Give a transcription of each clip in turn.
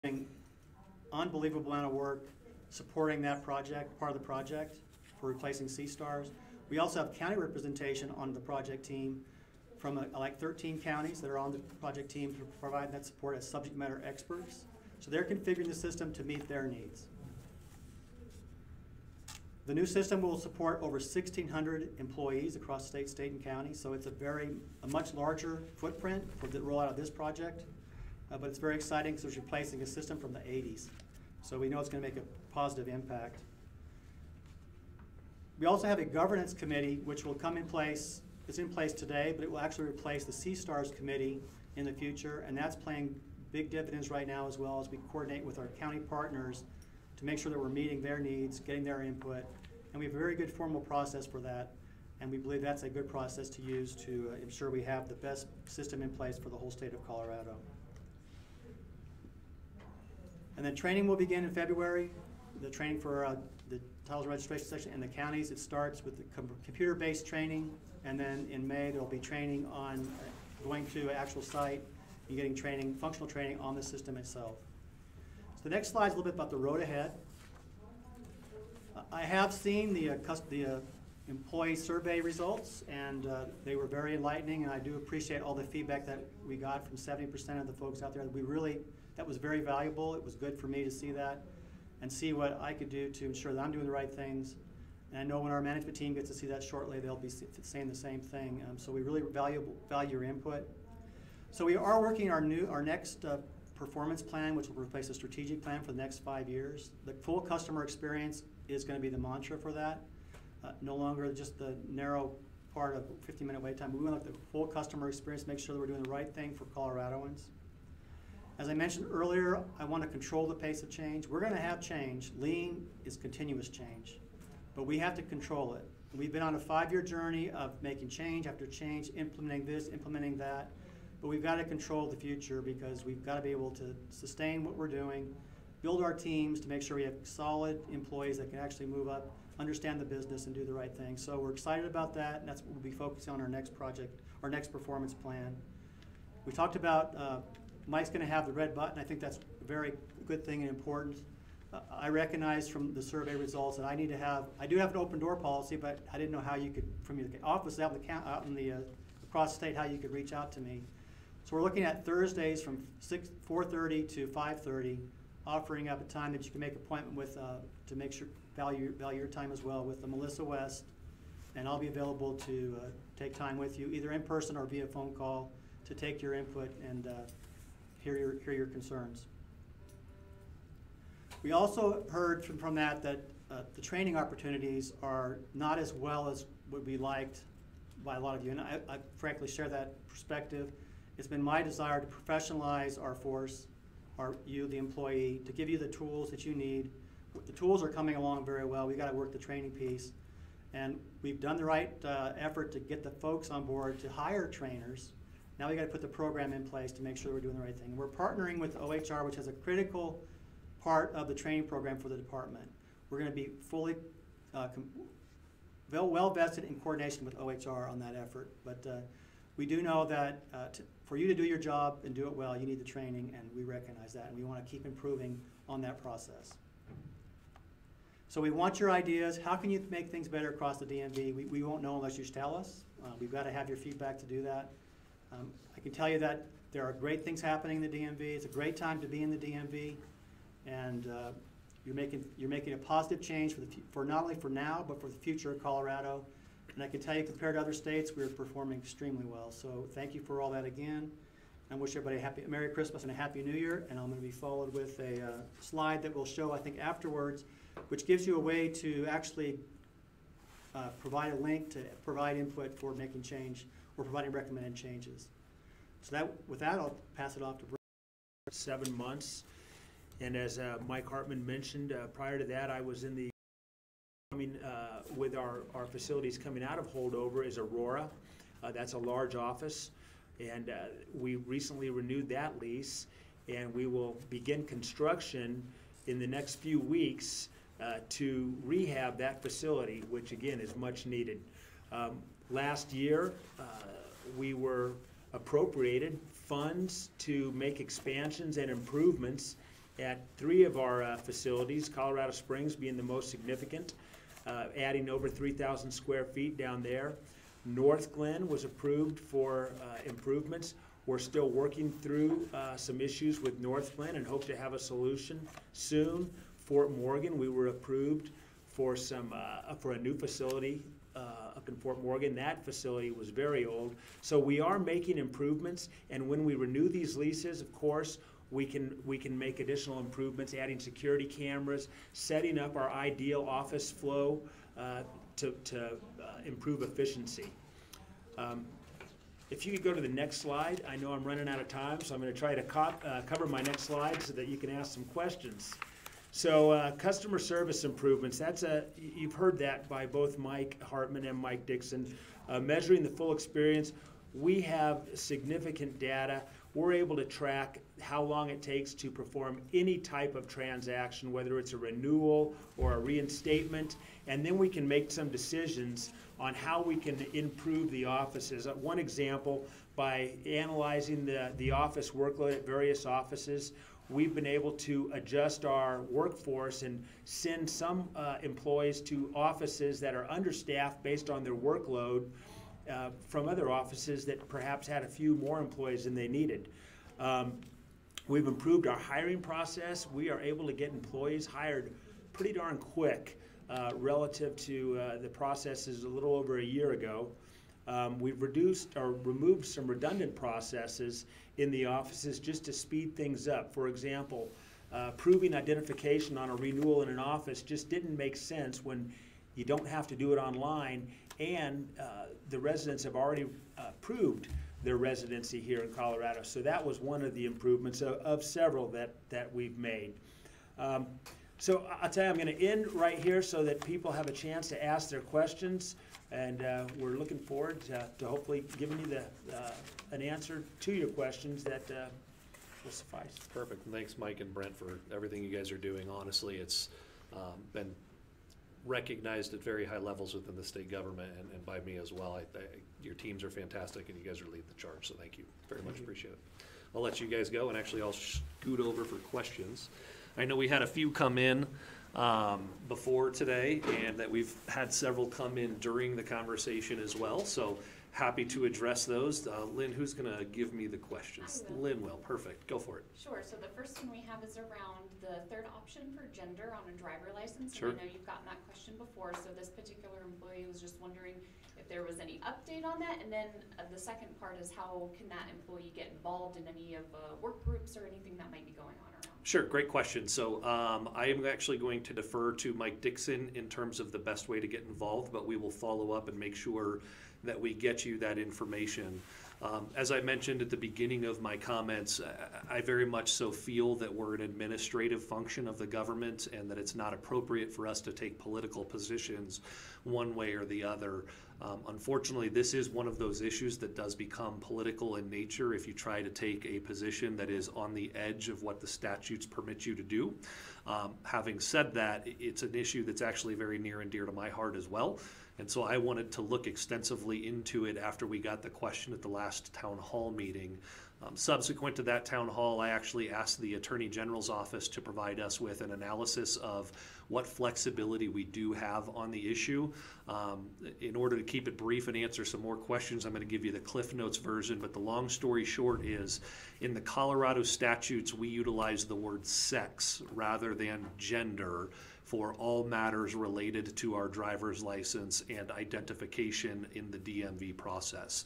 doing unbelievable amount of work supporting that project, part of the project for replacing CDORs. We also have county representation on the project team from like 13 counties that are on the project team to provide that support as subject matter experts. So they're configuring the system to meet their needs. The new system will support over 1,600 employees across state, and county, so it's a much larger footprint for the rollout of this project. But it's very exciting because it's replacing a system from the 80s. So we know it's going to make a positive impact. We also have a governance committee which will come in place. It's in place today, but it will actually replace the CDORs committee in the future, and that's playing big dividends right now as well as we coordinate with our county partners to make sure that we're meeting their needs, getting their input, and we have a very good formal process for that, and we believe that's a good process to use to ensure we have the best system in place for the whole state of Colorado. And then training will begin in February. The training for the titles and registration section in the counties, it starts with the computer-based training, and then in May there'll be training on going to an actual site and getting training, functional training on the system itself. So the next slide is a little bit about the road ahead. I have seen the employee survey results, and they were very enlightening, and I do appreciate all the feedback that we got from 70% of the folks out there. That was very valuable. It was good for me to see that and see what I could do to ensure that I'm doing the right things. And I know when our management team gets to see that shortly, they'll be saying the same thing. So we really value your input. So we are working our next performance plan, which will replace a strategic plan for the next 5 years. The full customer experience is going to be the mantra for that. No longer just the narrow part of 15-minute wait time. We want the full customer experience, make sure that we're doing the right thing for Coloradoans. As I mentioned earlier, I want to control the pace of change. We're going to have change. Lean is continuous change, but we have to control it. We've been on a 5-year journey of making change after change, implementing this, implementing that, but we've got to control the future because we've got to be able to sustain what we're doing, build our teams to make sure we have solid employees that can actually move up, understand the business, and do the right thing. So we're excited about that, and that's what we'll be focusing on our next project, our next performance plan. We talked about Mike's going to have the red button. I think that's a very good thing and important. I recognize from the survey results that I do have an open door policy, but I didn't know how you could, from your office out in the across the state, how you could reach out to me. So we're looking at Thursdays from 4:30 to 5:30, offering up a time that you can make an appointment with to make sure value your time as well with Melissa West, and I'll be available to take time with you either in person or via phone call to take your input and hear your concerns. We also heard from that the training opportunities are not as well as would be liked by a lot of you, and I frankly share that perspective. It's been my desire to professionalize our force, you, the employee, to give you the tools that you need. The tools are coming along very well. We've got to work the training piece, and we've done the right effort to get the folks on board to hire trainers. Now we got to put the program in place to make sure we're doing the right thing. We're partnering with OHR, which has a critical part of the training program for the department. We're going to be fully well vested in coordination with OHR on that effort. But we do know that for you to do your job and do it well, you need the training, and we recognize that, and we want to keep improving on that process. So we want your ideas. How can you make things better across the DMV? We won't know unless you tell us. We've got to have your feedback to do that. I can tell you that there are great things happening in the DMV. It's a great time to be in the DMV, and you're making a positive change for not only for now but for the future of Colorado. And I can tell you, compared to other states, we're performing extremely well. So thank you for all that again. I wish everybody a Merry Christmas and a Happy New Year. And I'm going to be followed with a slide that we'll show, I think, afterwards, which gives you a way to actually provide a link to provide input for making change or providing recommended changes. So with that, I'll pass it off to Brent. 7 months, and as Mike Hartman mentioned, prior to that, I was in the with our facilities coming out of holdover is Aurora. That's a large office, and we recently renewed that lease, and we will begin construction in the next few weeks to rehab that facility, which again is much needed. Last year, we were appropriated funds to make expansions and improvements at 3 of our facilities, Colorado Springs being the most significant, adding over 3,000 square feet down there. North Glen was approved for improvements. We're still working through some issues with North Glen and hope to have a solution soon. Fort Morgan, we were approved for a new facility up in Fort Morgan. That facility was very old. So we are making improvements, and when we renew these leases, of course, we can make additional improvements, adding security cameras, setting up our ideal office flow to improve efficiency. If you could go to the next slide. I know I'm running out of time, so I'm going to try to cover my next slide so that you can ask some questions. So customer service improvements, you've heard that by both Mike Hartman and Mike Dixon. Measuring the full experience, we have significant data. We're able to track how long it takes to perform any type of transaction, whether it's a renewal or a reinstatement, and then we can make some decisions on how we can improve the offices. One example, by analyzing the office workload at various offices, we've been able to adjust our workforce and send some employees to offices that are understaffed based on their workload from other offices that perhaps had a few more employees than they needed. We've improved our hiring process. We are able to get employees hired pretty darn quick relative to the processes a little over a year ago. We've reduced or removed some redundant processes in the offices just to speed things up. For example, proving identification on a renewal in an office just didn't make sense when you don't have to do it online, and the residents have already proved their residency here in Colorado. So that was one of the improvements of several that we've made. So I'll tell you, I'm going to end right here so that people have a chance to ask their questions, and we're looking forward to hopefully giving you an answer to your questions that will suffice. Perfect. Thanks, Mike and Brent, for everything you guys are doing. Honestly, it's been recognized at very high levels within the state government and by me as well. Your teams are fantastic, and you guys are leading the charge, so thank you. Very much appreciate it. I'll let you guys go, and actually I'll scoot over for questions. I know we had a few come in before today, and that we've had several come in during the conversation as well, so happy to address those. Lynn, who's going to give me the questions? Lynn will. Perfect. Go for it. Sure. So the first one we have is around the third option for gender on a driver license. Sure. And I know you've gotten that question before, so this particular employee was just wondering if there was any update on that. And then the second part is how can that employee get involved in any of work groups or anything that might be going on around? Sure, great question. So I am actually going to defer to Mike Dixon in terms of the best way to get involved, but we will follow up and make sure that we get you that information. As I mentioned at the beginning of my comments, I very much so feel that we're an administrative function of the government and that it's not appropriate for us to take political positions one way or the other. Unfortunately, this is one of those issues that does become political in nature if you try to take a position that is on the edge of what the statutes permit you to do. Having said that, it's an issue that's actually very near and dear to my heart as well. And so I wanted to look extensively into it after we got the question at the last town hall meeting. Subsequent to that town hall, I actually asked the Attorney General's office to provide us with an analysis of what flexibility we do have on the issue. In order to keep it brief and answer some more questions, I'm going to give you the Cliff Notes version, but the long story short is, in the Colorado statutes, we utilize the word sex rather than gender for all matters related to our driver's license and identification in the DMV process.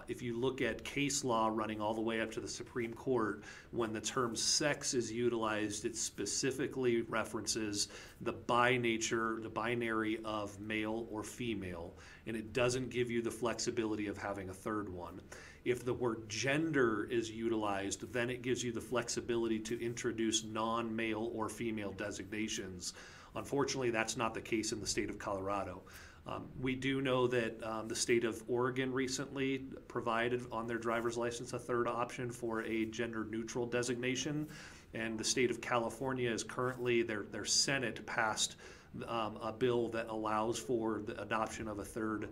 If you look at case law running all the way up to the Supreme Court, when the term sex is utilized, it specifically references the binary of male or female, and it doesn't give you the flexibility of having a third one. If the word gender is utilized, then it gives you the flexibility to introduce non-male or female designations. Unfortunately, that's not the case in the state of Colorado. We do know that the state of Oregon recently provided on their driver's license a third option for a gender-neutral designation, and the state of California is currently, their Senate passed a bill that allows for the adoption of a third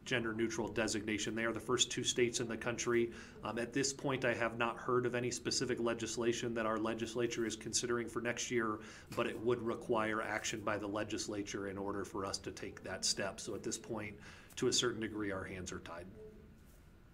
gender neutral designation. They are the first 2 states in the country. At this point, I have not heard of any specific legislation that our legislature is considering for next year, but it would require action by the legislature in order for us to take that step. So at this point, to a certain degree, our hands are tied.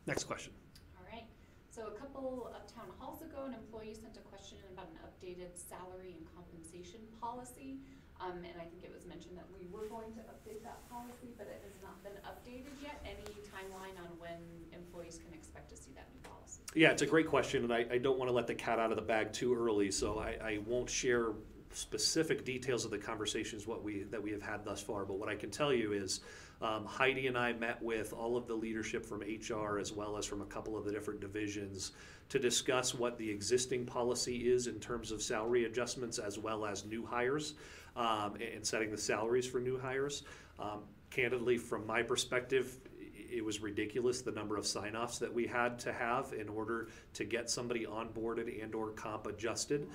Next question. All right. So a couple of town halls ago, an employee sent a question about an updated salary and compensation policy. And I think it was mentioned that we were going to update that policy, but it has not been updated yet. Any timeline on when employees can expect to see that new policy? Yeah, it's a great question, and I don't want to let the cat out of the bag too early, so I won't share specific details of the conversations that we have had thus far. But what I can tell you is Heidi and I met with all of the leadership from HR as well as from a couple of the different divisions to discuss what the existing policy is in terms of salary adjustments as well as new hires, and setting the salaries for new hires. Candidly, from my perspective, it was ridiculous the number of sign-offs that we had to have in order to get somebody onboarded and or comp adjusted.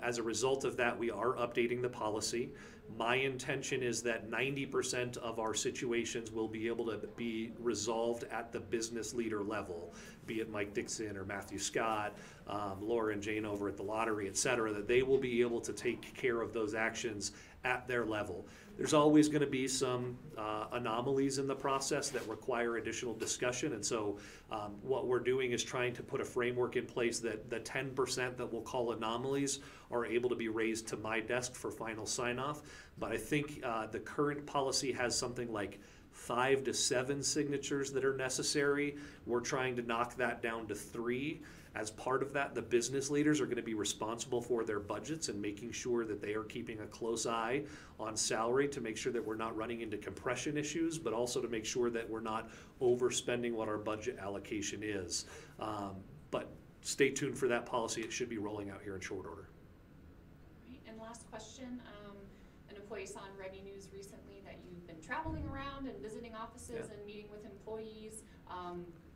As a result of that, we are updating the policy. My intention is that 90% of our situations will be able to be resolved at the business leader level, be it Mike Dixon or Matthew Scott, Laura and Jane over at the lottery, et cetera, that they will be able to take care of those actions at their level. There's always going to be some anomalies in the process that require additional discussion, and so what we're doing is trying to put a framework in place that the 10% that we'll call anomalies are able to be raised to my desk for final sign-off. But I think the current policy has something like 5 to 7 signatures that are necessary. We're trying to knock that down to 3. As part of that, the business leaders are going to be responsible for their budgets and making sure that they are keeping a close eye on salary to make sure that we're not running into compression issues, but also to make sure that we're not overspending what our budget allocation is. But stay tuned for that policy. It should be rolling out here in short order. Right. And last question, an employee saw in Ready News recently that you've been traveling around and visiting offices and meeting with employees.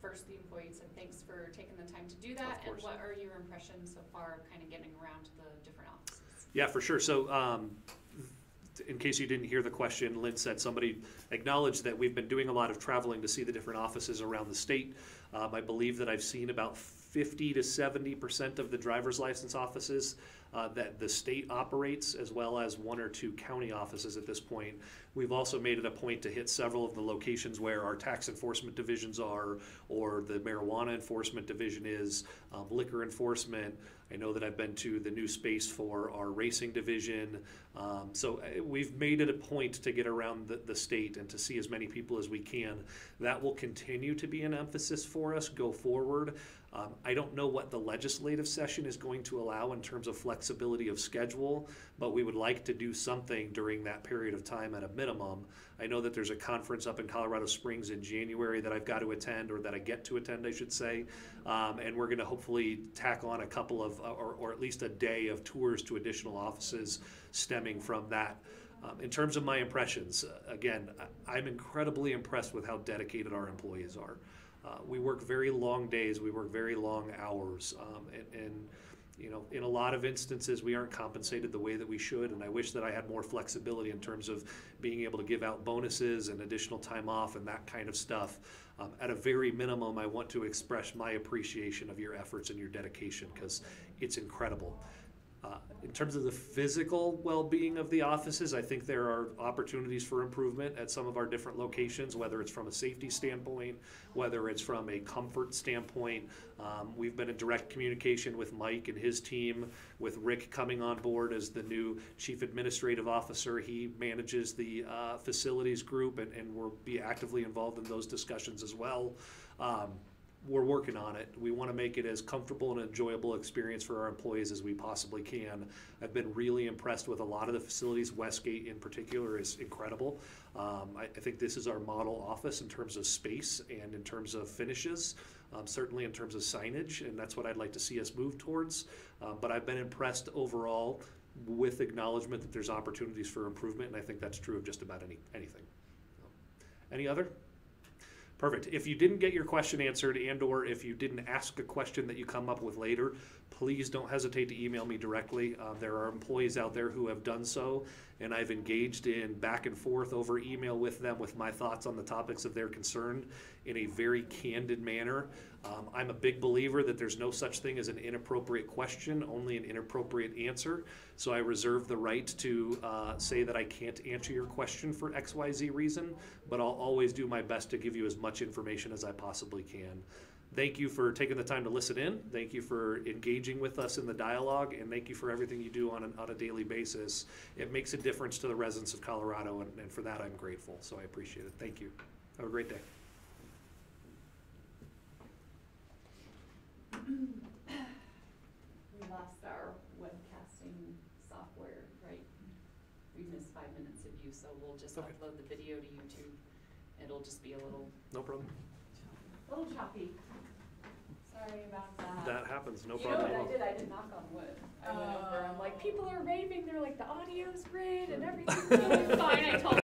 First, the employee said thanks for taking the time to do that, and what are your impressions so far of kind of getting around to the different offices? Yeah, for sure. So in case you didn't hear the question, Lynn said somebody acknowledged that we've been doing a lot of traveling to see the different offices around the state. I believe that I've seen about 50 to 70% of the driver's license offices that the state operates, as well as 1 or 2 county offices at this point. We've also made it a point to hit several of the locations where our tax enforcement divisions are, or the marijuana enforcement division is, liquor enforcement. I know that I've been to the new space for our racing division. So we've made it a point to get around the state and to see as many people as we can. That will continue to be an emphasis for us go forward. I don't know what the legislative session is going to allow in terms of flexibility of schedule, but we would like to do something during that period of time at a minimum. I know that there's a conference up in Colorado Springs in January that I've got to attend, or that I get to attend, I should say, and we're going to hopefully tack on a couple of, or at least a day of tours to additional offices stemming from that. In terms of my impressions, again, I'm incredibly impressed with how dedicated our employees are. We work very long days, we work very long hours, and you know, in a lot of instances we aren't compensated the way that we should, and I wish that I had more flexibility in terms of being able to give out bonuses and additional time off and that kind of stuff. At a very minimum, I want to express my appreciation of your efforts and your dedication, because it's incredible. In terms of the physical well-being of the offices, I think there are opportunities for improvement at some of our different locations, whether it's from a safety standpoint, whether it's from a comfort standpoint. We've been in direct communication with Mike and his team, with Rick coming on board as the new Chief Administrative Officer. He manages the facilities group, and we'll be actively involved in those discussions as well. We're working on it. We want to make it as comfortable and enjoyable experience for our employees as we possibly can. I've been really impressed with a lot of the facilities. Westgate in particular is incredible. I think this is our model office in terms of space and in terms of finishes, certainly in terms of signage, and that's what I'd like to see us move towards. But I've been impressed overall, with acknowledgement that there's opportunities for improvement, and I think that's true of just about anything. Any other? Perfect. If you didn't get your question answered, and or if you didn't ask a question that you come up with later, please don't hesitate to email me directly. There are employees out there who have done so, and I've engaged in back and forth over email with them with my thoughts on the topics of their concern in a very candid manner. I'm a big believer that there's no such thing as an inappropriate question, only an inappropriate answer. So I reserve the right to say that I can't answer your question for XYZ reason, but I'll always do my best to give you as much information as I possibly can. Thank you for taking the time to listen in. Thank you for engaging with us in the dialogue, and thank you for everything you do on a daily basis. It makes a difference to the residents of Colorado, and for that I'm grateful, so I appreciate it. Thank you. Have a great day. We lost our webcasting software, right? We missed 5 minutes of you, so we'll just Okay. upload the video to YouTube. It'll just be a little No problem. choppy. Sorry about that. That happens, no You problem know at what all. I did? I did knock on wood. I went over, I'm like, people are raving, they're like, the audio's great and everything's really fine. I told